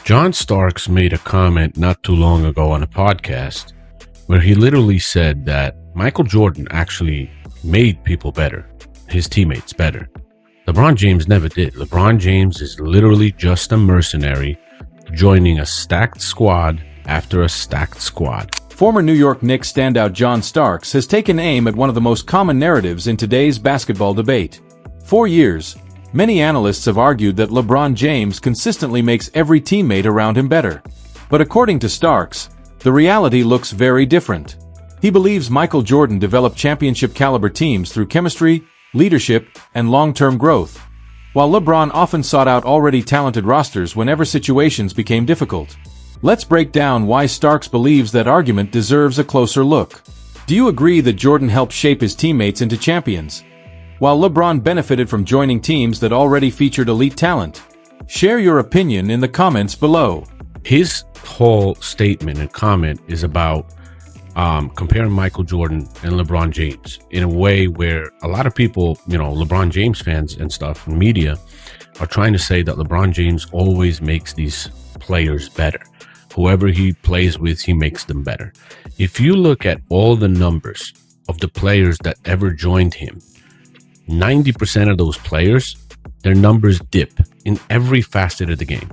John Starks made a comment not too long ago on a podcast where he literally said that Michael Jordan actually made people better, his teammates better. LeBron James never did. LeBron James is literally just a mercenary joining a stacked squad after a stacked squad. Former New York Knicks standout John Starks has taken aim at one of the most common narratives in today's basketball debate. For years, many analysts have argued that LeBron James consistently makes every teammate around him better. But according to Starks, the reality looks very different. He believes Michael Jordan developed championship-caliber teams through chemistry, leadership, and long-term growth, while LeBron often sought out already talented rosters whenever situations became difficult. Let's break down why Starks believes that argument deserves a closer look. Do you agree that Jordan helped shape his teammates into champions, while LeBron benefited from joining teams that already featured elite talent? Share your opinion in the comments below. His whole statement and comment is about comparing Michael Jordan and LeBron James in a way where a lot of people, LeBron James fans and stuff, and media, are trying to say that LeBron James always makes these players better. Whoever he plays with, he makes them better. If you look at all the numbers of the players that ever joined him, 90% of those players, their numbers dip in every facet of the game.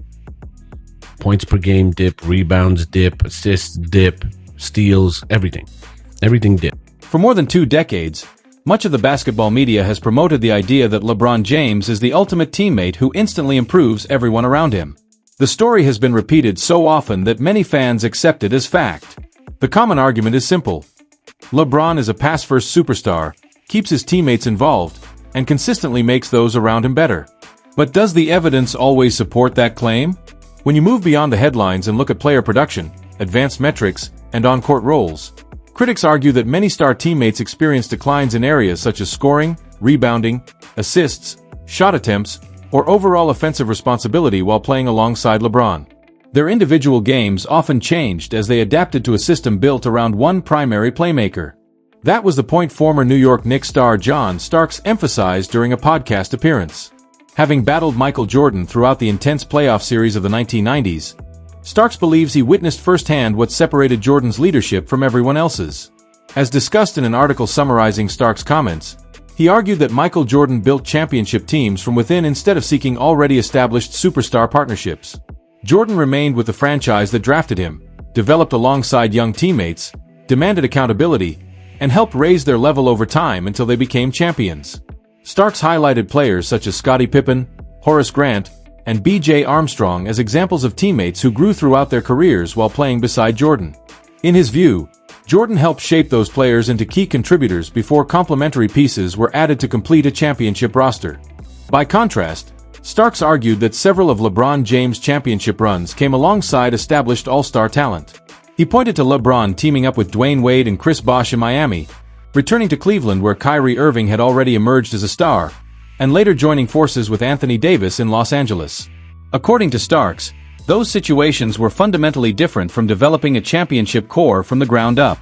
Points per game dip, rebounds dip, assists dip, steals, everything dip. For more than 2 decades, much of the basketball media has promoted the idea that LeBron James is the ultimate teammate who instantly improves everyone around him. The story has been repeated so often that many fans accept it as fact. The common argument is simple. LeBron is a pass-first superstar, keeps his teammates involved, and consistently makes those around him better. But does the evidence always support that claim? When you move beyond the headlines and look at player production, advanced metrics, and on-court roles, critics argue that many star teammates experience declines in areas such as scoring, rebounding, assists, shot attempts, or overall offensive responsibility while playing alongside LeBron. Their individual games often changed as they adapted to a system built around one primary playmaker. That was the point former New York Knicks star John Starks emphasized during a podcast appearance. Having battled Michael Jordan throughout the intense playoff series of the 1990s, Starks believes he witnessed firsthand what separated Jordan's leadership from everyone else's. As discussed in an article summarizing Starks' comments, he argued that Michael Jordan built championship teams from within instead of seeking already established superstar partnerships. Jordan remained with the franchise that drafted him, developed alongside young teammates, demanded accountability, and helped raise their level over time until they became champions. Starks highlighted players such as Scottie Pippen, Horace Grant, and B.J. Armstrong as examples of teammates who grew throughout their careers while playing beside Jordan. In his view, Jordan helped shape those players into key contributors before complementary pieces were added to complete a championship roster. By contrast, Starks argued that several of LeBron James' championship runs came alongside established all-star talent. He pointed to LeBron teaming up with Dwayne Wade and Chris Bosh in Miami, returning to Cleveland where Kyrie Irving had already emerged as a star, and later joining forces with Anthony Davis in Los Angeles. According to Starks, those situations were fundamentally different from developing a championship core from the ground up.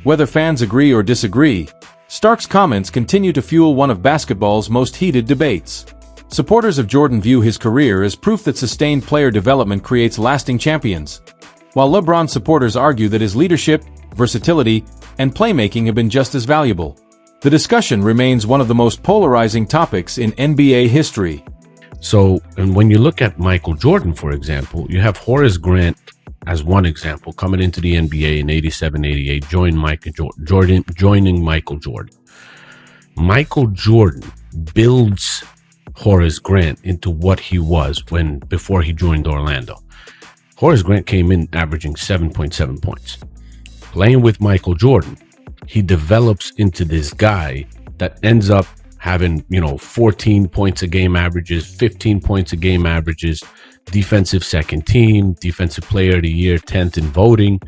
Whether fans agree or disagree, Starks' comments continue to fuel one of basketball's most heated debates. Supporters of Jordan view his career as proof that sustained player development creates lasting champions, while LeBron supporters argue that his leadership, versatility, and playmaking have been just as valuable. The discussion remains one of the most polarizing topics in NBA history. So, and when you look at Michael Jordan, for example, you have Horace Grant as one example coming into the NBA in 87-88, joining Michael Jordan. Michael Jordan builds Horace Grant into what he was before he joined Orlando. Horace Grant came in averaging 7.7 points. Playing with Michael Jordan, he develops into this guy that ends up having, 14 points a game averages, 15 points a game averages, defensive second team, defensive player of the year, 10th in voting,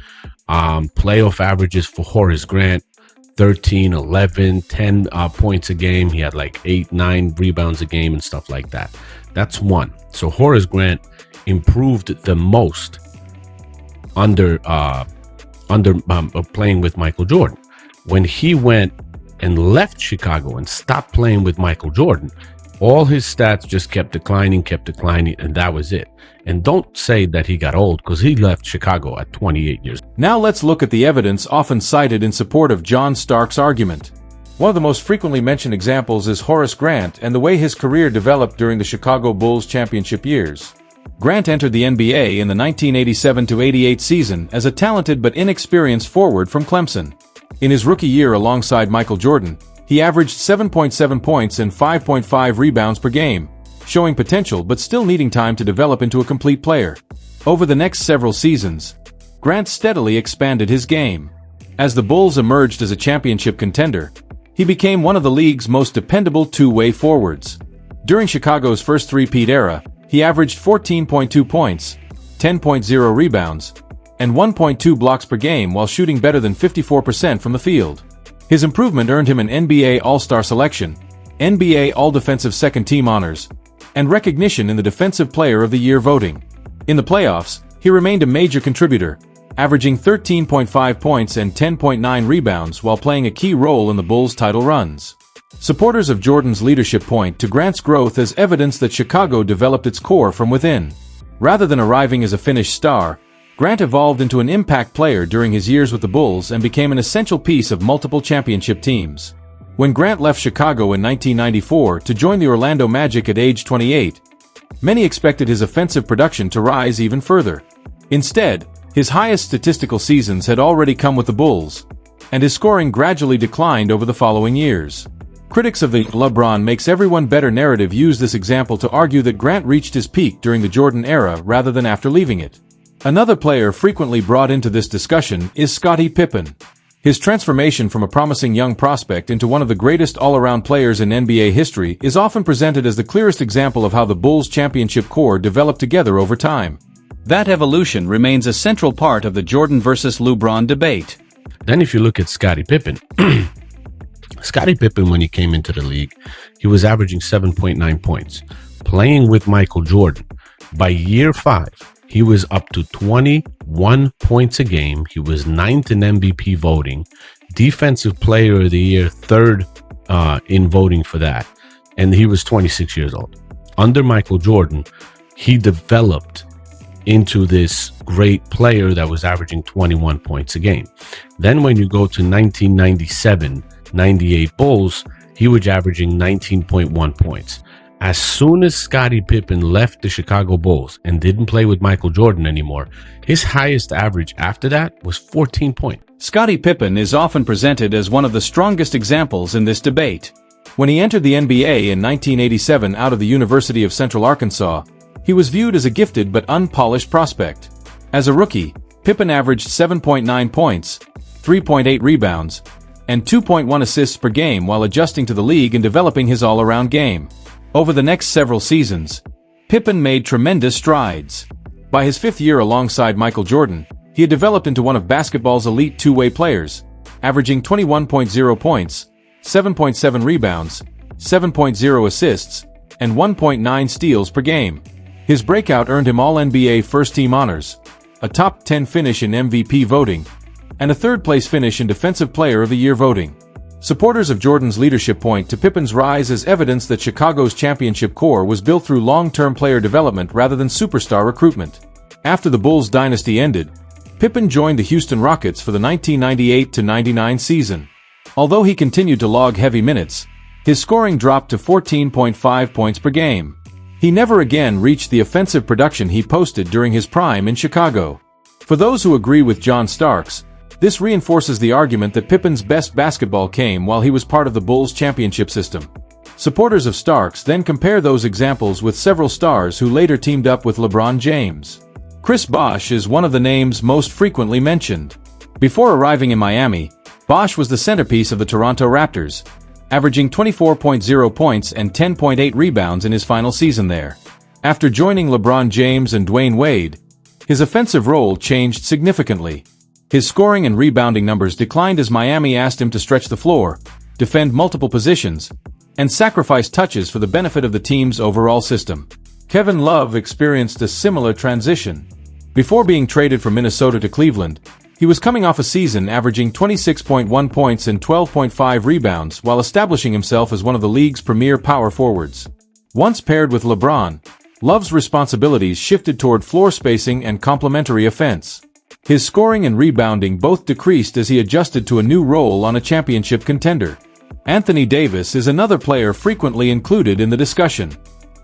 playoff averages for Horace Grant, 13, 11, 10 points a game. He had like 8, 9 rebounds a game and stuff like that. That's one. So Horace Grant improved the most under playing with Michael Jordan. When he went and left Chicago and stopped playing with Michael Jordan, All his stats just kept declining, and that was it. And don't say that he got old, because he left Chicago at 28 years. Now let's look at the evidence often cited in support of John Starks' argument. One of the most frequently mentioned examples is Horace Grant and the way his career developed during the Chicago Bulls championship years. Grant entered the NBA in the 1987-88 season as a talented but inexperienced forward from Clemson. In his rookie year alongside Michael Jordan, he averaged 7.7 points and 5.5 rebounds per game, showing potential but still needing time to develop into a complete player. Over the next several seasons, Grant steadily expanded his game. As the Bulls emerged as a championship contender, he became one of the league's most dependable two-way forwards. During Chicago's first three-peat era, he averaged 14.2 points, 10.0 rebounds, and 1.2 blocks per game while shooting better than 54% from the field. His improvement earned him an NBA All-Star selection, NBA All-Defensive Second Team honors, and recognition in the Defensive Player of the Year voting. In the playoffs, he remained a major contributor, averaging 13.5 points and 10.9 rebounds while playing a key role in the Bulls' title runs. Supporters of Jordan's leadership point to Grant's growth as evidence that Chicago developed its core from within. Rather than arriving as a finished star, Grant evolved into an impact player during his years with the Bulls and became an essential piece of multiple championship teams. When Grant left Chicago in 1994 to join the Orlando Magic at age 28, many expected his offensive production to rise even further. Instead, his highest statistical seasons had already come with the Bulls, and his scoring gradually declined over the following years. Critics of the LeBron makes everyone better narrative use this example to argue that Grant reached his peak during the Jordan era rather than after leaving it. Another player frequently brought into this discussion is Scottie Pippen. His transformation from a promising young prospect into one of the greatest all-around players in NBA history is often presented as the clearest example of how the Bulls' championship core developed together over time. That evolution remains a central part of the Jordan versus LeBron debate. Then if you look at Scottie Pippen, Scottie Pippen, when he came into the league, he was averaging 7.9 points, playing with Michael Jordan. By year 5, he was up to 21 points a game. He was 9th in MVP voting, Defensive Player of the Year, 3rd in voting for that, and he was 26 years old. Under Michael Jordan, he developed into this great player that was averaging 21 points a game. Then when you go to 1997-98 Bulls, he was averaging 19.1 points. As soon as Scottie Pippen left the Chicago Bulls and didn't play with Michael Jordan anymore, his highest average after that was 14 points. Scottie Pippen is often presented as one of the strongest examples in this debate. When he entered the NBA in 1987 out of the University of Central Arkansas, he was viewed as a gifted but unpolished prospect. As a rookie, Pippen averaged 7.9 points, 3.8 rebounds, and 2.1 assists per game while adjusting to the league and developing his all-around game. Over the next several seasons, Pippen made tremendous strides. By his 5th year alongside Michael Jordan, he had developed into one of basketball's elite two-way players, averaging 21.0 points, 7.7 rebounds, 7.0 assists, and 1.9 steals per game. His breakout earned him All-NBA first-team honors, a top 10 finish in MVP voting, and a 3rd-place finish in Defensive Player of the Year voting. Supporters of Jordan's leadership point to Pippen's rise as evidence that Chicago's championship core was built through long-term player development rather than superstar recruitment. After the Bulls' dynasty ended, Pippen joined the Houston Rockets for the 1998-99 season. Although he continued to log heavy minutes, his scoring dropped to 14.5 points per game. He never again reached the offensive production he posted during his prime in Chicago. For those who agree with John Starks, this reinforces the argument that Pippen's best basketball came while he was part of the Bulls' championship system. Supporters of Starks then compare those examples with several stars who later teamed up with LeBron James. Chris Bosh is one of the names most frequently mentioned. Before arriving in Miami, Bosh was the centerpiece of the Toronto Raptors, averaging 24.0 points and 10.8 rebounds in his final season there. After joining LeBron James and Dwayne Wade, his offensive role changed significantly. His scoring and rebounding numbers declined as Miami asked him to stretch the floor, defend multiple positions, and sacrifice touches for the benefit of the team's overall system. Kevin Love experienced a similar transition. Before being traded from Minnesota to Cleveland, he was coming off a season averaging 26.1 points and 12.5 rebounds while establishing himself as one of the league's premier power forwards. Once paired with LeBron, Love's responsibilities shifted toward floor spacing and complementary offense. His scoring and rebounding both decreased as he adjusted to a new role on a championship contender. Anthony Davis is another player frequently included in the discussion.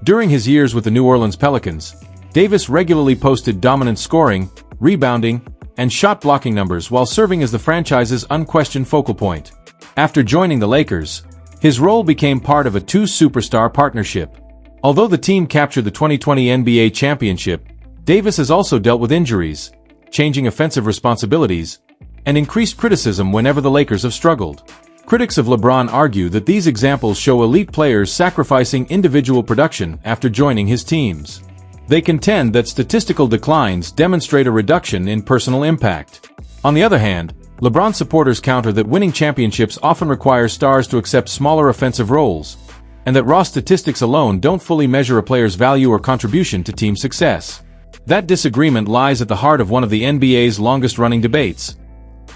During his years with the New Orleans Pelicans, Davis regularly posted dominant scoring, rebounding, and shot-blocking numbers while serving as the franchise's unquestioned focal point. After joining the Lakers, his role became part of a two-superstar partnership. Although the team captured the 2020 NBA championship, Davis has also dealt with injuries, changing offensive responsibilities, and increased criticism whenever the Lakers have struggled. Critics of LeBron argue that these examples show elite players sacrificing individual production after joining his teams. They contend that statistical declines demonstrate a reduction in personal impact. On the other hand, LeBron supporters counter that winning championships often require stars to accept smaller offensive roles, and that raw statistics alone don't fully measure a player's value or contribution to team success. That disagreement lies at the heart of one of the NBA's longest-running debates.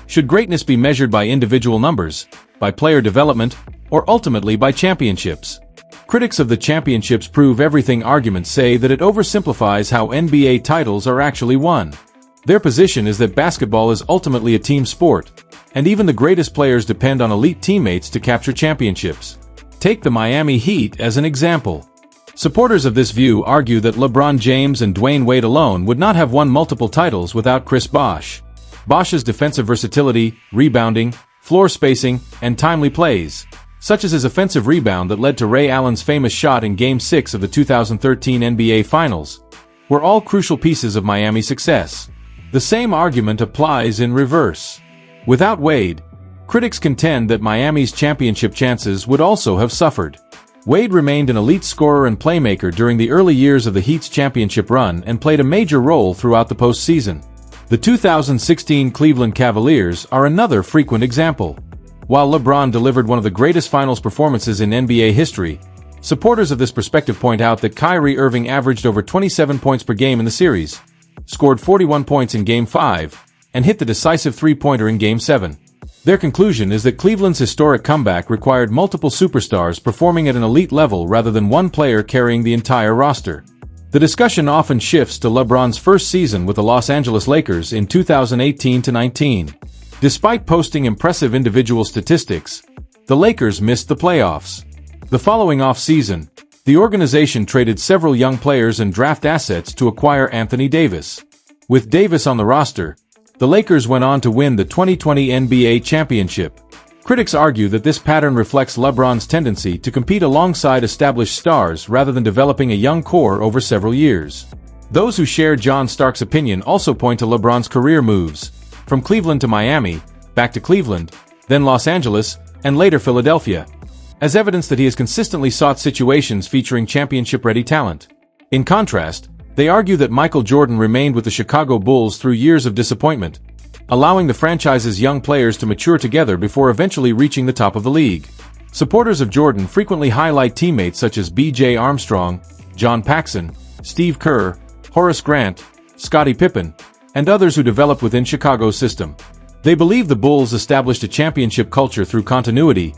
Should greatness be measured by individual numbers, by player development, or ultimately by championships? Critics of the championships prove everything arguments say that it oversimplifies how NBA titles are actually won. Their position is that basketball is ultimately a team sport, and even the greatest players depend on elite teammates to capture championships. Take the Miami Heat as an example. Supporters of this view argue that LeBron James and Dwayne Wade alone would not have won multiple titles without Chris Bosh. Bosh's defensive versatility, rebounding, floor spacing, and timely plays, such as his offensive rebound that led to Ray Allen's famous shot in Game 6 of the 2013 NBA Finals, were all crucial pieces of Miami's success. The same argument applies in reverse. Without Wade, critics contend that Miami's championship chances would also have suffered. Wade remained an elite scorer and playmaker during the early years of the Heat's championship run and played a major role throughout the postseason. The 2016 Cleveland Cavaliers are another frequent example. While LeBron delivered one of the greatest finals performances in NBA history, supporters of this perspective point out that Kyrie Irving averaged over 27 points per game in the series, scored 41 points in Game 5, and hit the decisive three-pointer in Game 7. Their conclusion is that Cleveland's historic comeback required multiple superstars performing at an elite level rather than one player carrying the entire roster. The discussion often shifts to LeBron's first season with the Los Angeles Lakers in 2018-19. Despite posting impressive individual statistics, the Lakers missed the playoffs. The following off-season, the organization traded several young players and draft assets to acquire Anthony Davis. With Davis on the roster, the Lakers went on to win the 2020 NBA championship. Critics argue that this pattern reflects LeBron's tendency to compete alongside established stars rather than developing a young core over several years. Those who share John Stark's opinion also point to LeBron's career moves, from Cleveland to Miami, back to Cleveland, then Los Angeles, and later Philadelphia, as evidence that he has consistently sought situations featuring championship-ready talent. In contrast, they argue that Michael Jordan remained with the Chicago Bulls through years of disappointment, allowing the franchise's young players to mature together before eventually reaching the top of the league. Supporters of Jordan frequently highlight teammates such as B.J. Armstrong, John Paxson, Steve Kerr, Horace Grant, Scottie Pippen, and others who developed within Chicago's system. They believe the Bulls established a championship culture through continuity,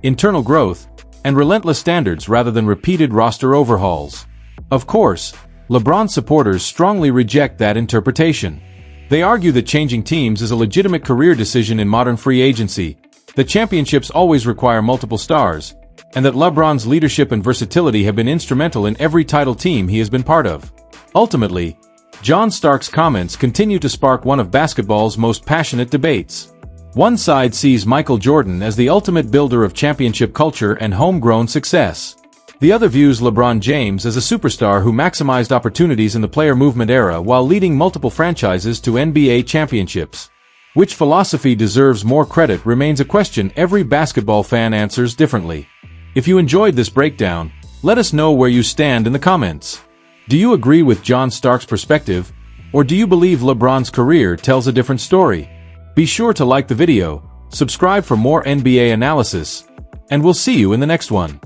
internal growth, and relentless standards rather than repeated roster overhauls. Of course, LeBron supporters strongly reject that interpretation. They argue that changing teams is a legitimate career decision in modern free agency, that championships always require multiple stars, and that LeBron's leadership and versatility have been instrumental in every title team he has been part of. Ultimately, John Stark's comments continue to spark one of basketball's most passionate debates. One side sees Michael Jordan as the ultimate builder of championship culture and homegrown success. The other views LeBron James as a superstar who maximized opportunities in the player movement era while leading multiple franchises to NBA championships. Which philosophy deserves more credit remains a question every basketball fan answers differently. If you enjoyed this breakdown, let us know where you stand in the comments. Do you agree with John Stark's perspective, or do you believe LeBron's career tells a different story? Be sure to like the video, subscribe for more NBA analysis, and we'll see you in the next one.